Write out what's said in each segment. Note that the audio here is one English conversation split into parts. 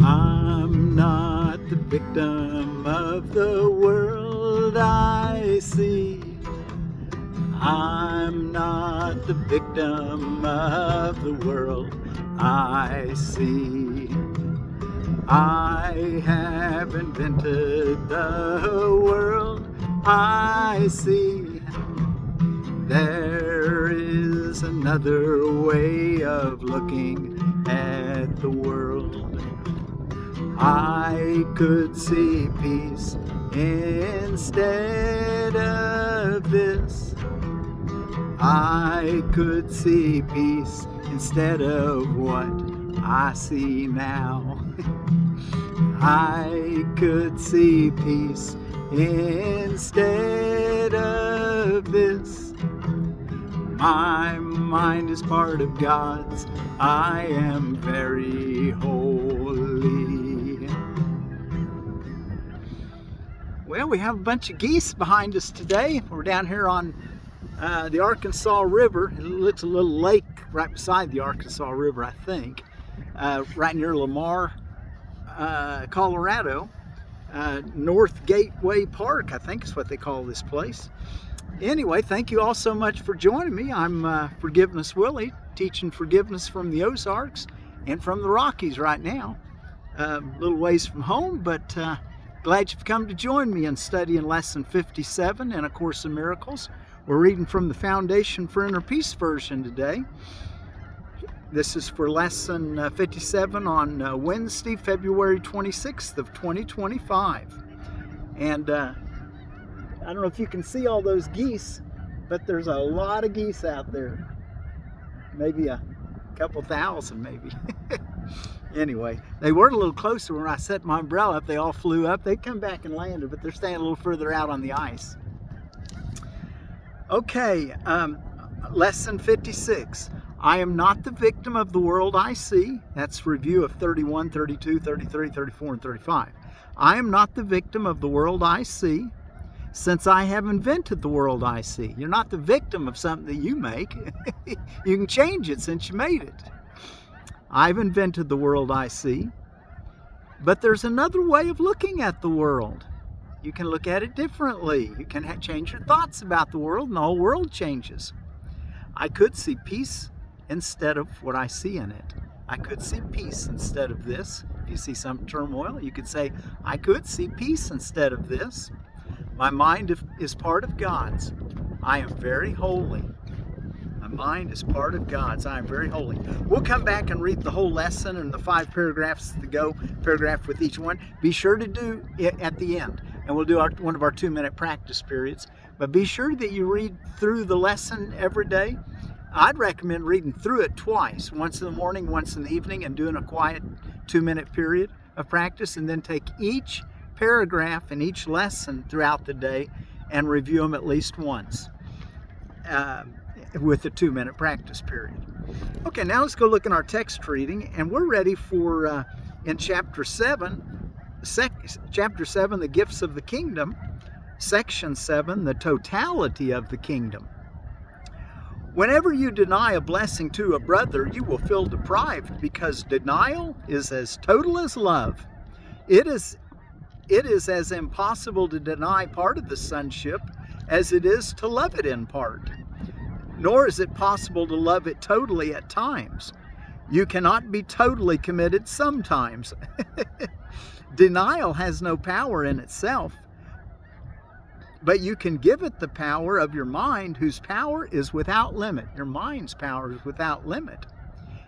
I'm not the victim of the world I see. I'm not the victim of the world I see. I have invented the world I see. There is another way of looking at the world. I could see peace instead of this. I could see peace instead of what I see now. I could see peace instead of this. My mind is part of God's. I am very holy. Well, we have a bunch of geese behind us today. We're down here on the Arkansas River. It's a little lake right beside the Arkansas River, I think, right near Lamar, Colorado. North Gateway Park, I think is what they call this place. Anyway, thank you all so much for joining me. I'm Forgiveness Willie, teaching forgiveness from the Ozarks and from the Rockies right now. A little ways from home, but glad you've come to join me in studying Lesson 57 in A Course in Miracles. We're reading from the Foundation for Inner Peace version today. This is for Lesson 57 on Wednesday, February 26th of 2025. And I don't know if you can see all those geese, but there's a lot of geese out there. Maybe a couple thousand, maybe. Anyway, they were a little closer when I set my umbrella up. They all flew up. They come back and landed, but they're staying a little further out on the ice. Okay, Lesson 56. I am not the victim of the world I see. That's review of 31, 32, 33, 34, and 35. I am not the victim of the world I see, since I have invented the world I see. You're not the victim of something that you make. You can change it since you made it. I've invented the world I see, but there's another way of looking at the world. You can look at it differently. You can change your thoughts about the world, and the whole world changes. I could see peace instead of what I see in it. I could see peace instead of this. If you see some turmoil, you could say, I could see peace instead of this. My mind is part of God's. I am very holy. My mind is part of God's. I am very holy. We'll come back and read the whole lesson and the 5 paragraphs to go, paragraph with each one. Be sure to do it at the end, and we'll do one of our 2-minute practice periods. But be sure that you read through the lesson every day. I'd recommend reading through it twice, once in the morning, once in the evening, and doing a quiet 2-minute period of practice, and then take each paragraph in each lesson throughout the day and review them at least once with a 2-minute practice period. Okay, now let's go look at our text reading, and we're ready for in chapter 7, the gifts of the kingdom, section 7, the totality of the kingdom. Whenever you deny a blessing to a brother, you will feel deprived, because denial is as total as love. It is as impossible to deny part of the sonship as it is to love it in part. Nor is it possible to love it totally at times. You cannot be totally committed sometimes. Denial has no power in itself, but you can give it the power of your mind, whose power is without limit. Your mind's power is without limit.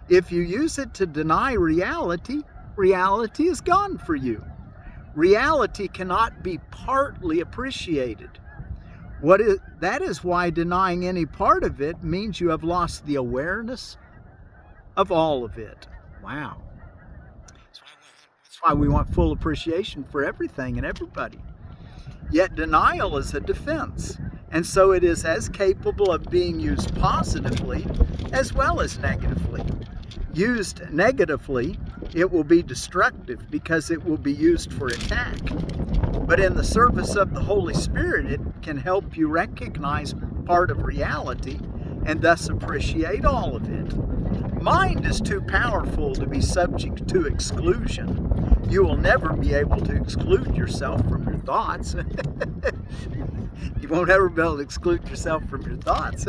If you use it to deny reality, reality is gone for you. Reality cannot be partly appreciated. That is why denying any part of it means you have lost the awareness of all of it. Wow. That's why we want full appreciation for everything and everybody. Yet denial is a defense, and so it is as capable of being used positively as well as negatively. Used negatively, it will be destructive because it will be used for attack. But in the service of the Holy Spirit, it can help you recognize part of reality and thus appreciate all of it. Mind is too powerful to be subject to exclusion. You will never be able to exclude yourself from your thoughts. You won't ever be able to exclude yourself from your thoughts.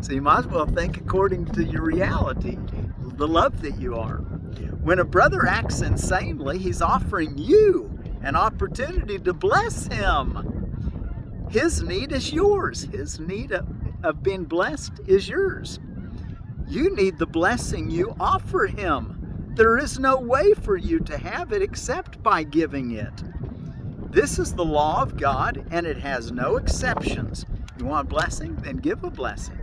So you might as well think according to your reality, the love that you are. When a brother acts insanely, he's offering you an opportunity to bless him. His need is yours. His need of being blessed is yours. You need the blessing you offer him. There is no way for you to have it except by giving it. This is the law of God, and it has no exceptions. You want a blessing? Then give a blessing.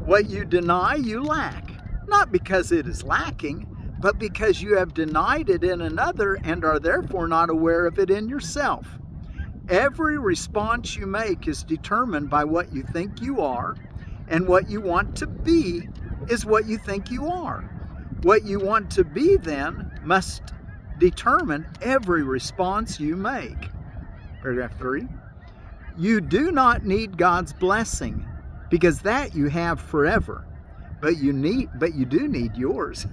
What you deny, you lack. Not because it is lacking, but because you have denied it in another and are therefore not aware of it in yourself. Every response you make is determined by what you think you are, and what you want to be is what you think you are. What you want to be then must determine every response you make. Paragraph 3. You do not need God's blessing, because that you have forever. But you do need yours.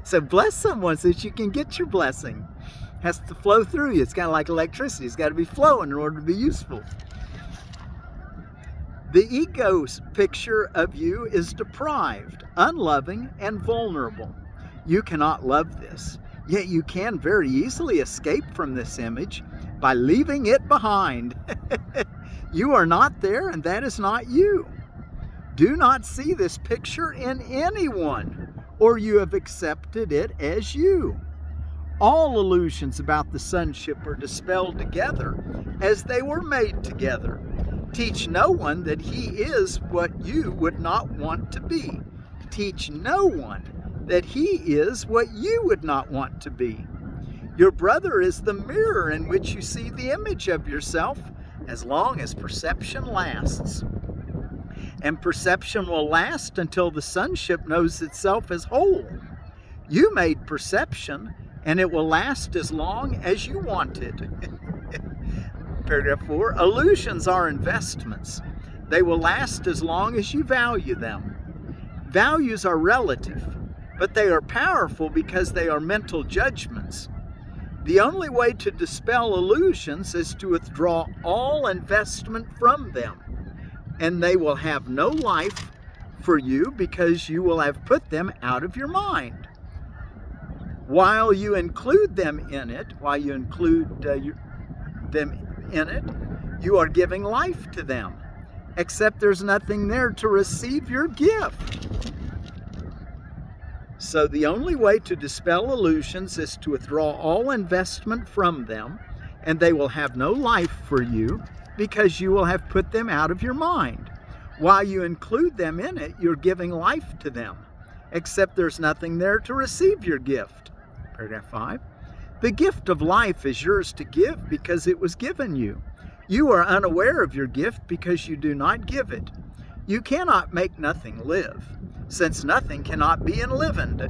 So bless someone so that you can get your blessing. It has to flow through you. It's kind of like electricity. It's got to be flowing in order to be useful. The ego's picture of you is deprived, unloving, and vulnerable. You cannot love this, yet you can very easily escape from this image by leaving it behind. You are not there, and that is not you. Do not see this picture in anyone, or you have accepted it as you. All illusions about the sonship are dispelled together, as they were made together. Teach no one that he is what you would not want to be. Teach no one that he is what you would not want to be. Your brother is the mirror in which you see the image of yourself, as long as perception lasts. And perception will last until the sonship knows itself as whole. You made perception, and it will last as long as you want it. Paragraph 4. Illusions are investments. They will last as long as you value them. Values are relative, but they are powerful because they are mental judgments. The only way to dispel illusions is to withdraw all investment from them, and they will have no life for you because you will have put them out of your mind. While you include them in it, you are giving life to them, except there's nothing there to receive your gift. So the only way to dispel illusions is to withdraw all investment from them, and they will have no life for you because you will have put them out of your mind. While you include them in it, you're giving life to them, except there's nothing there to receive your gift. Paragraph 5. The gift of life is yours to give because it was given you. You are unaware of your gift because you do not give it. You cannot make nothing live, since nothing cannot be enlivened.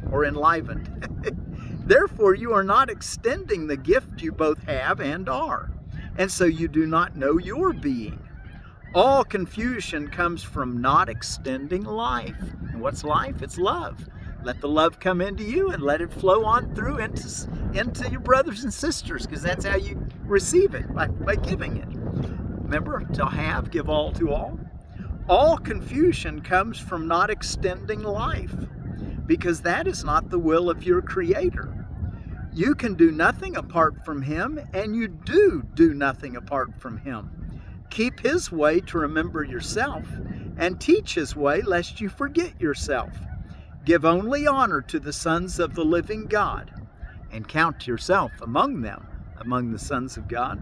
Therefore, you are not extending the gift you both have and are, and so you do not know your being. All confusion comes from not extending life. And what's life? It's love. Let the love come into you and let it flow on through into your brothers and sisters, because that's how you receive it, by giving it. Remember, to have, give all to all. All confusion comes from not extending life, because that is not the will of your Creator. You can do nothing apart from Him, and you do nothing apart from Him. Keep His way to remember yourself, and teach His way lest you forget yourself. Give only honor to the sons of the living God, and count yourself among them, among the sons of God.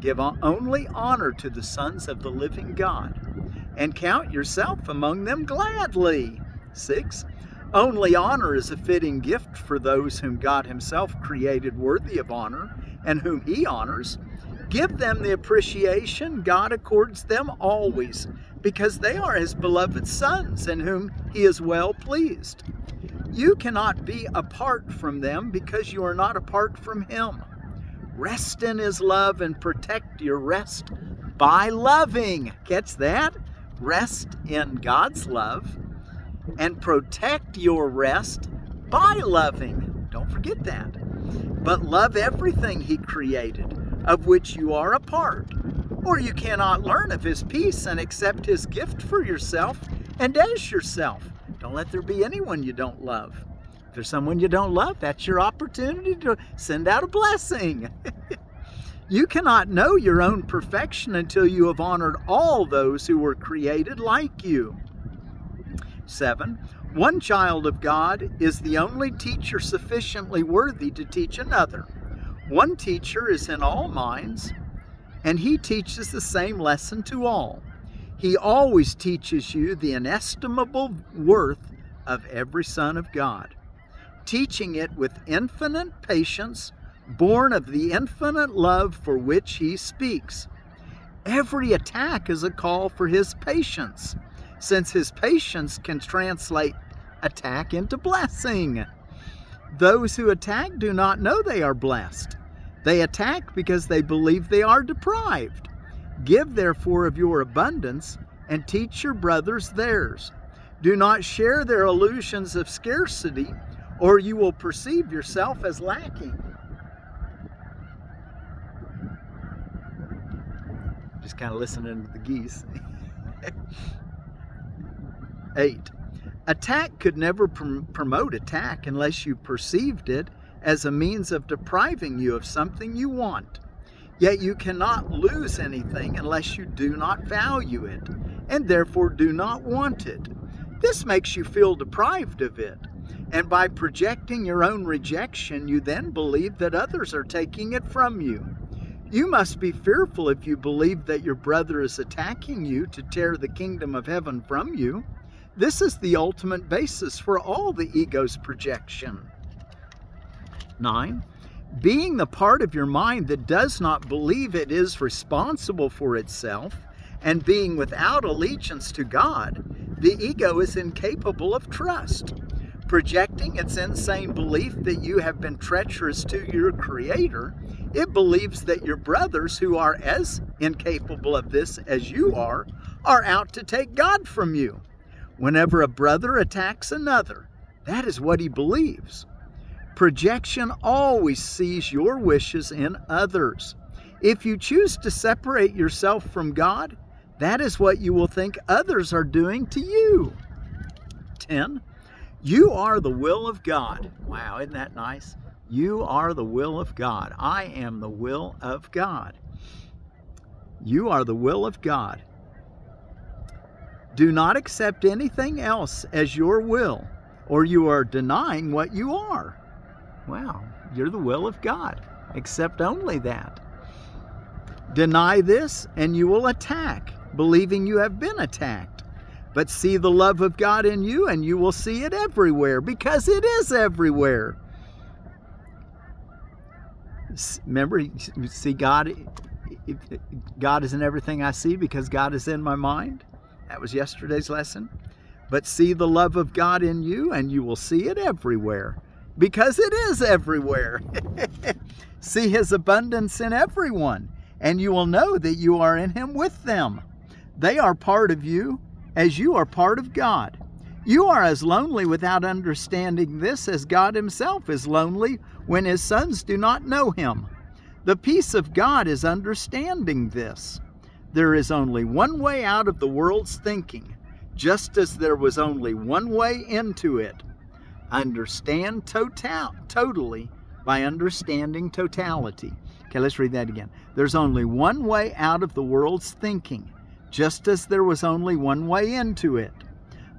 Give only honor to the sons of the living God, and count yourself among them gladly. 6. Only honor is a fitting gift for those whom God Himself created worthy of honor, and whom He honors. Give them the appreciation God accords them always, because they are His beloved sons, in whom He is well pleased. You cannot be apart from them because you are not apart from Him. Rest in His love and protect your rest by loving. Catch that? rest in God's love, and protect your rest by loving. Don't forget that. But love everything He created, of which you are a part, or you cannot learn of His peace and accept His gift for yourself and as yourself. Don't let there be anyone you don't love. If there's someone you don't love, that's your opportunity to send out a blessing. You cannot know your own perfection until you have honored all those who were created like you. 7. One child of God is the only teacher sufficiently worthy to teach another. One teacher is in all minds, and he teaches the same lesson to all. He always teaches you the inestimable worth of every son of God, teaching it with infinite patience, born of the infinite love for which he speaks. Every attack is a call for his patience, since his patience can translate attack into blessing. Those who attack do not know they are blessed. They attack because they believe they are deprived. Give therefore of your abundance, and teach your brothers theirs. Do not share their illusions of scarcity, or you will perceive yourself as lacking. Just kind of listening to the geese. 8. Attack could never promote attack unless you perceived it as a means of depriving you of something you want. Yet you cannot lose anything unless you do not value it, and therefore do not want it. This makes you feel deprived of it, and by projecting your own rejection, you then believe that others are taking it from you. You must be fearful if you believe that your brother is attacking you to tear the kingdom of heaven from you. This is the ultimate basis for all the ego's projection. 9. Being the part of your mind that does not believe it is responsible for itself, and being without allegiance to God, the ego is incapable of trust. Projecting its insane belief that you have been treacherous to your Creator, it believes that your brothers, who are as incapable of this as you are out to take God from you. Whenever a brother attacks another, that is what he believes. Projection always sees your wishes in others. If you choose to separate yourself from God, that is what you will think others are doing to you. 10. You are the will of God. Wow, isn't that nice? You are the will of God. I am the will of God. You are the will of God. Do not accept anything else as your will, or you are denying what you are. Wow, you're the will of God. Accept only that. Deny this, and you will attack, believing you have been attacked. But see the love of God in you, and you will see it everywhere, because it is everywhere. Remember, you see God is in everything I see because God is in my mind. That was yesterday's lesson. But see the love of God in you, and you will see it everywhere, because it is everywhere. See His abundance in everyone, and you will know that you are in Him with them. They are part of you, as you are part of God. You are as lonely without understanding this as God Himself is lonely when His sons do not know Him. The peace of God is understanding this. There is only one way out of the world's thinking, just as there was only one way into it. Understand totally by understanding totality. Okay, let's read that again. There's only one way out of the world's thinking, just as there was only one way into it.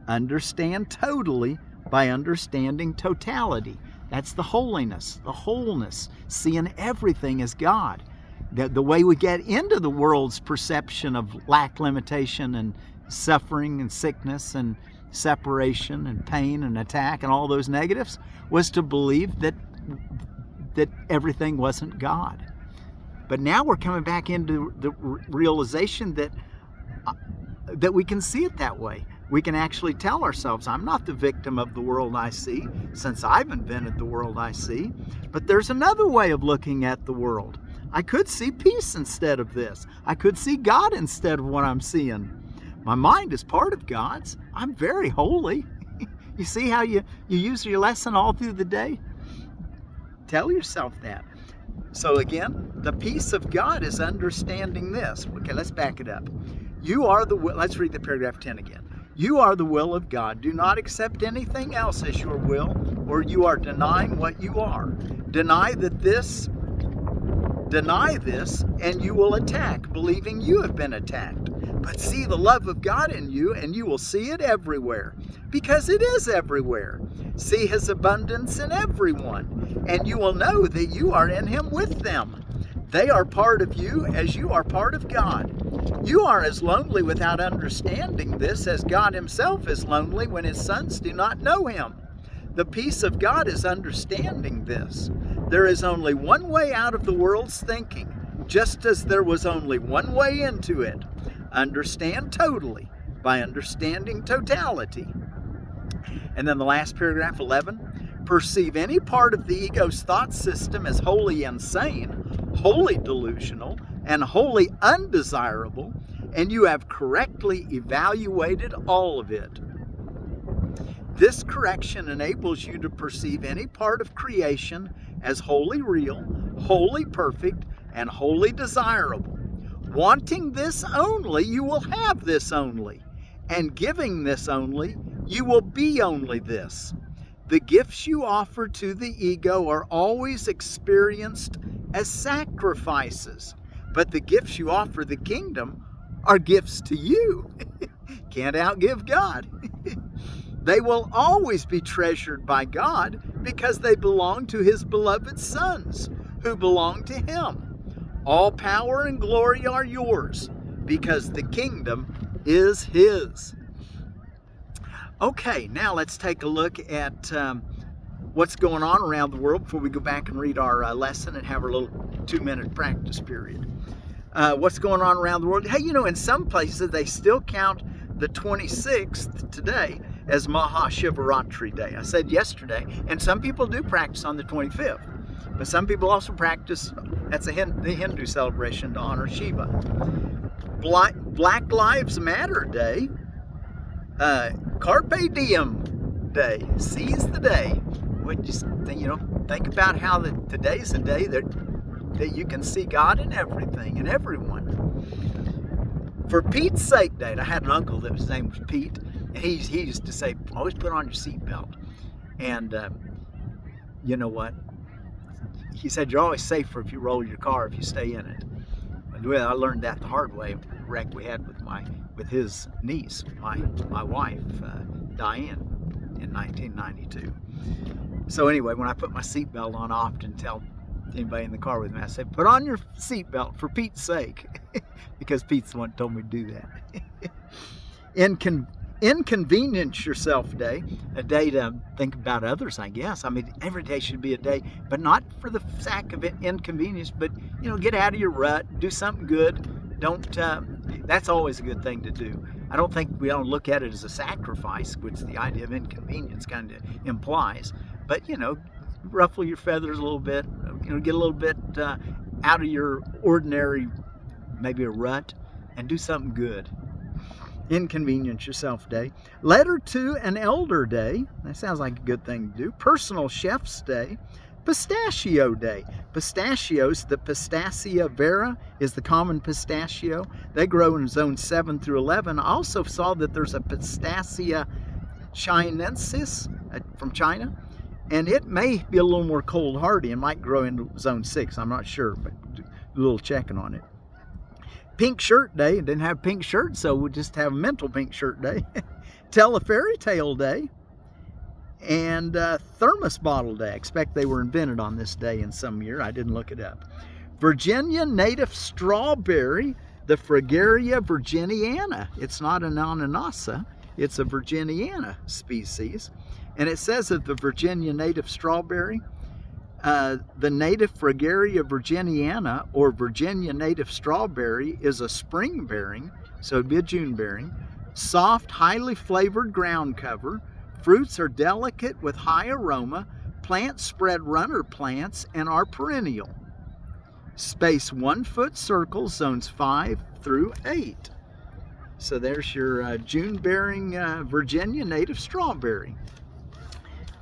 Understand totally by understanding totality. That's the holiness, the wholeness, seeing everything as God. The way we get into the world's perception of lack, limitation, and suffering, and sickness, and separation, and pain, and attack, and all those negatives, was to believe that everything wasn't God. But now we're coming back into the realization that we can see it that way. We can actually tell ourselves, I'm not the victim of the world I see, since I've invented the world I see. But there's another way of looking at the world. I could see peace instead of this. I could see God instead of what I'm seeing. My mind is part of God's. I'm very holy. You see how you use your lesson all through the day? Tell yourself that. So again, the peace of God is understanding this. Okay, let's back it up. You are the will. Let's read the paragraph 10 again. You are the will of God. Do not accept anything else as your will, or you are denying what you are. Deny this, and you will attack, believing you have been attacked. But see the love of God in you, and you will see it everywhere, because it is everywhere. See his abundance in everyone, and you will know that you are in him with them. They are part of you as you are part of God. You are as lonely without understanding this as God himself is lonely when his sons do not know him. The peace of God is understanding this. There is only one way out of the world's thinking, just as there was only one way into it. Understand totally by understanding totality. And then the last paragraph, 11. Perceive any part of the ego's thought system as wholly insane, wholly delusional, and wholly undesirable, and you have correctly evaluated all of it. This correction enables you to perceive any part of creation as wholly real, wholly perfect, and wholly desirable. Wanting this only, you will have this only, and giving this only, you will be only this. The gifts you offer to the ego are always experienced as sacrifices, but the gifts you offer the kingdom are gifts to you. Can't outgive God. They will always be treasured by God because they belong to his beloved sons who belong to him. All power and glory are yours because the kingdom is his. Okay, now let's take a look at what's going on around the world before we go back and read our lesson and have our little 2-minute practice period. What's going on around the world? Hey, in some places they still count the 26th today as Mahashivaratri Day. I said yesterday, and some people do practice on the 25th, but some people also practice, that's the Hindu celebration to honor Shiva. Black Lives Matter Day, Carpe Diem Day, seize the day. Just think about how today's a day that you can see God in everything and everyone. For Pete's Sake Day, I had an uncle that his name was Pete, and he used to say, always put on your seatbelt. And you know what? He said, you're always safer if you roll your car if you stay in it. Well, I learned that the hard way, a wreck we had with his niece, my wife, Diane, in 1992. So anyway, when I put my seatbelt on, I often tell anybody in the car with me, I say, put on your seatbelt for Pete's sake, because Pete's the one who told me to do that. Inconvenience yourself day, a day to think about others, I guess. I mean, every day should be a day, but not for the sake of inconvenience, but, get out of your rut, do something good. That's always a good thing to do. I don't think we don't look at it as a sacrifice, which the idea of inconvenience kind of implies, but, ruffle your feathers a little bit, get a little bit out of your ordinary, maybe a rut, and do something good. Inconvenience yourself day. Letter to an elder day. That sounds like a good thing to do. Personal chef's day. Pistachio day. Pistachios, the Pistacia vera is the common pistachio. They grow in zone 7 through 11. I also saw that there's a Pistacia chinensis from China, and it may be a little more cold hardy and might grow in zone 6. I'm not sure, but do a little checking on it. Pink shirt day. It didn't have pink shirt, so we'll just have a mental pink shirt day. Tell a fairy tale day. And thermos bottle day. I expect they were invented on this day in some year. I didn't look it up. Virginia native strawberry, the Fragaria virginiana. It's not an ananasa. It's a virginiana species. And it says that the Virginia native strawberry, the native Fragaria virginiana, or Virginia native strawberry, is a spring bearing, so it'd be a June bearing, soft, highly flavored ground cover. Fruits are delicate with high aroma. Plants spread runner plants and are perennial. Space 1 foot circles, zones 5 through 8. So there's your June-bearing Virginia native strawberry.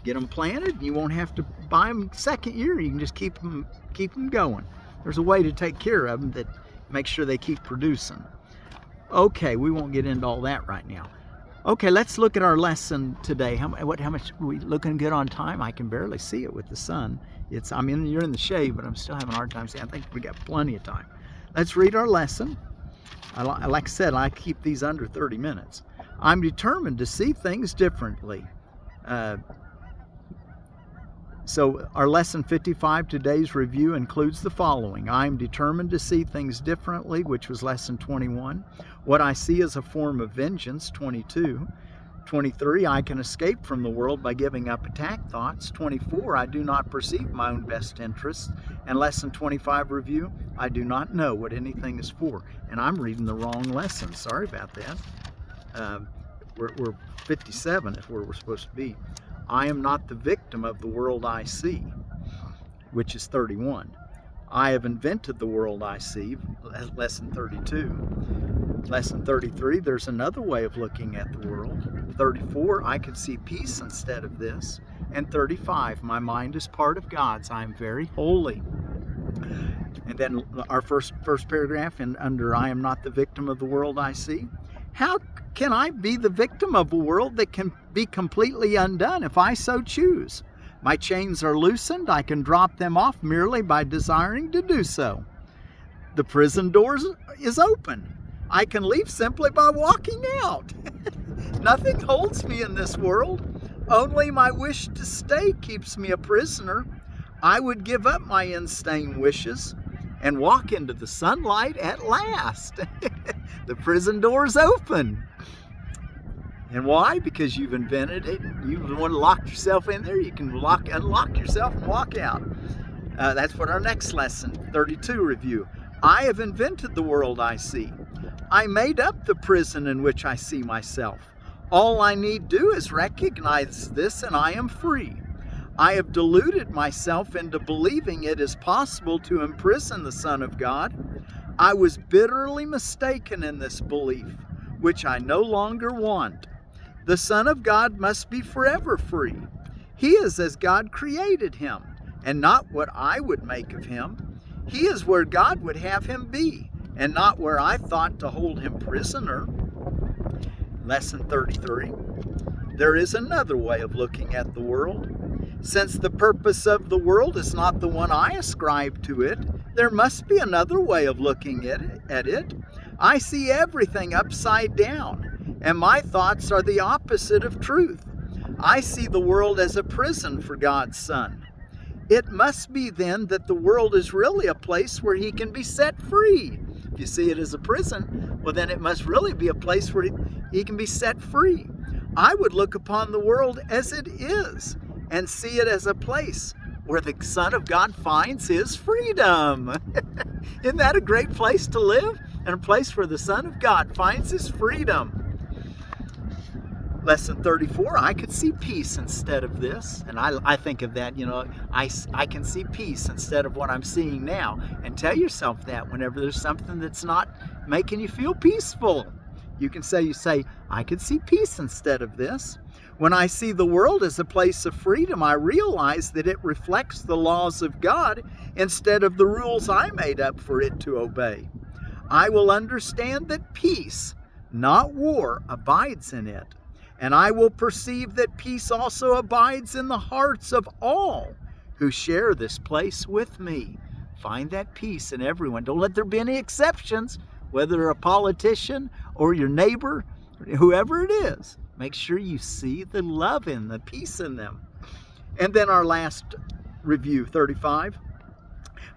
Get them planted, and you won't have to buy them second year. You can just keep them going. There's a way to take care of them that makes sure they keep producing. Okay, we won't get into all that right now. Okay, let's look at our lesson today. How much are we looking good on time? I can barely see it with the sun. You're in the shade, but I'm still having a hard time seeing. I think we got plenty of time. Let's read our lesson. Like I said, I keep these under 30 minutes. I'm determined to see things differently. So our lesson 55, today's review, includes the following. I'm determined to see things differently, which was lesson 21. What I see is a form of vengeance, 22. 23, I can escape from the world by giving up attack thoughts. 24, I do not perceive my own best interests. And lesson 25 review, I do not know what anything is for. And I'm reading the wrong lesson. Sorry about that. We're 57 is where we're supposed to be. I am not the victim of the world I see, which is 31. I have invented the world I see, lesson 32. Lesson 33, there's another way of looking at the world. 34, I can see peace instead of this. And 35, my mind is part of God's. I am very holy. And then our first paragraph under I am not the victim of the world I see. How can I be the victim of a world that can be completely undone if I so choose? My chains are loosened. I can drop them off merely by desiring to do so. The prison door is open. I can leave simply by walking out. Nothing holds me in this world. Only my wish to stay keeps me a prisoner. I would give up my insane wishes and walk into the sunlight at last. The prison door's open. And why? Because you've invented it. You want to lock yourself in there, you can unlock yourself and walk out. That's what our next lesson, 32 review. I have invented the world I see. I made up the prison in which I see myself. All I need do is recognize this and I am free. I have deluded myself into believing it is possible to imprison the Son of God. I was bitterly mistaken in this belief, which I no longer want. The Son of God must be forever free. He is as God created him, and not what I would make of him. He is where God would have him be, and not where I thought to hold him prisoner. Lesson 33. There is another way of looking at the world. Since the purpose of the world is not the one I ascribe to it, there must be another way of looking at it. I see everything upside down, and my thoughts are the opposite of truth. I see the world as a prison for God's Son. It must be then that the world is really a place where he can be set free. If you see it as a prison, well then it must really be a place where he can be set free. I would look upon the world as it is and see it as a place where the Son of God finds his freedom. Isn't that a great place to live? And a place where the Son of God finds his freedom. Lesson 34, I could see peace instead of this. And I think of that, I can see peace instead of what I'm seeing now. And tell yourself that whenever there's something that's not making you feel peaceful. You say, I could see peace instead of this. When I see the world as a place of freedom, I realize that it reflects the laws of God instead of the rules I made up for it to obey. I will understand that peace, not war, abides in it. And I will perceive that peace also abides in the hearts of all who share this place with me. Find that peace in everyone. Don't let there be any exceptions, whether you're a politician or your neighbor, whoever it is. Make sure you see the love in the peace in them. And then our last review, 35.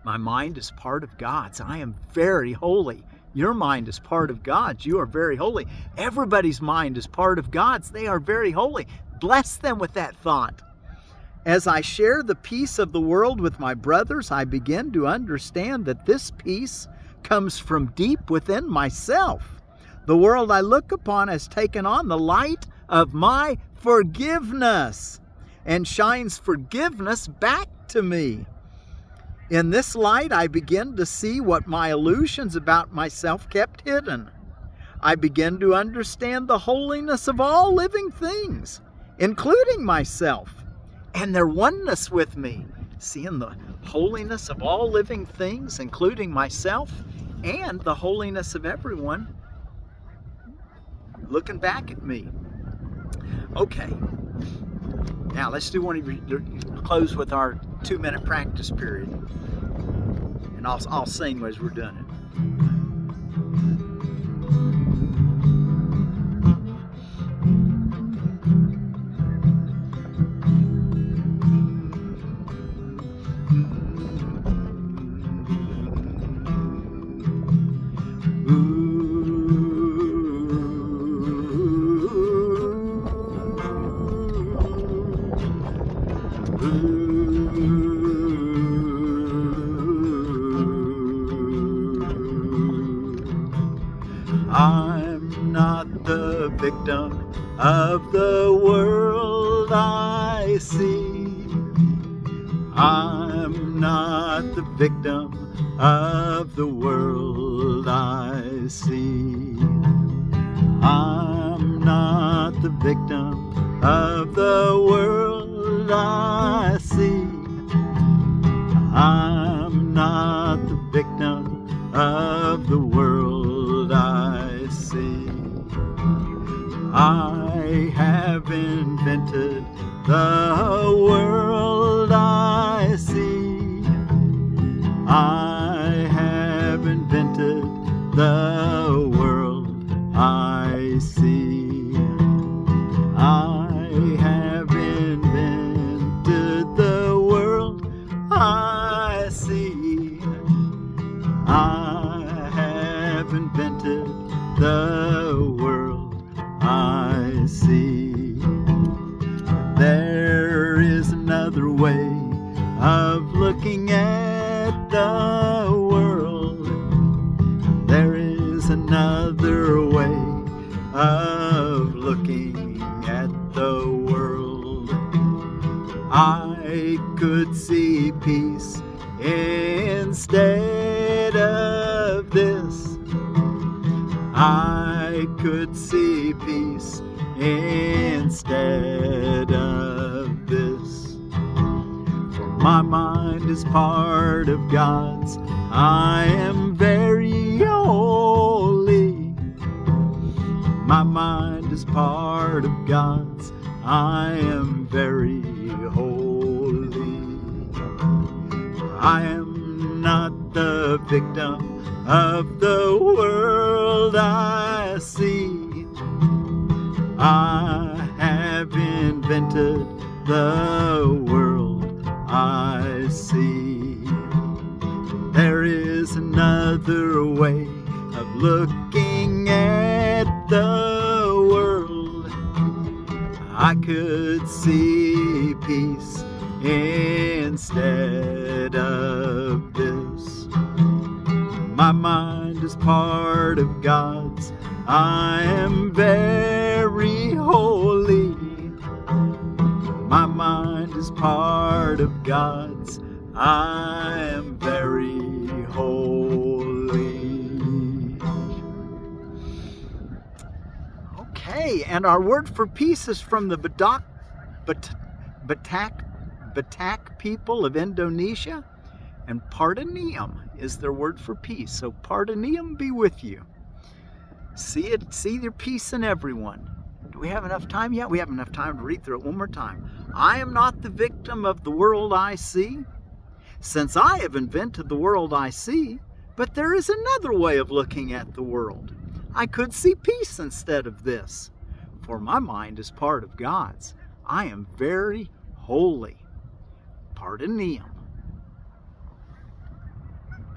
My mind is part of God's. I am very holy. Your mind is part of God's. You are very holy. Everybody's mind is part of God's. They are very holy. Bless them with that thought. As I share the peace of the world with my brothers, I begin to understand that this peace comes from deep within myself. The world I look upon has taken on the light of my forgiveness and shines forgiveness back to me. In this light, I begin to see what my illusions about myself kept hidden. I begin to understand the holiness of all living things, including myself, and their oneness with me. Seeing the holiness of all living things, including myself, and the holiness of everyone looking back at me. Okay, now let's do close with our 2-minute practice period, and I'll sing as we're doing it. I'm not the victim of the world I see. I'm not the victim of the world I see. I'm not the victim of the world I see. I'm not the victim of the world I see. I have invented the world I see. I have invented the world I see. I have invented the world I see. I have invented the world I see. There is another way of looking at the world. There is another way of looking at the world. I could see peace instead of this. I could see peace instead of this. For my mind is part of God's. I am very holy. My mind is part of God's. I am very holy. I am not the victim of the world I see. I have invented the world I see. There is another way of looking at the world. I could see peace instead of this. My mind is part of God's. I am very holy. My mind is part of God's. I am very holy. Okay, and our word for peace is from the Batak people of Indonesia, and Pardanean is their word for peace. So Pardanean be with you. See their peace in everyone. Do we have enough time yet? We have enough time to read through it one more time. I am not the victim of the world I see, since I have invented the world I see, but there is another way of looking at the world. I could see peace instead of this, for my mind is part of God's. I am very holy. Pardanean.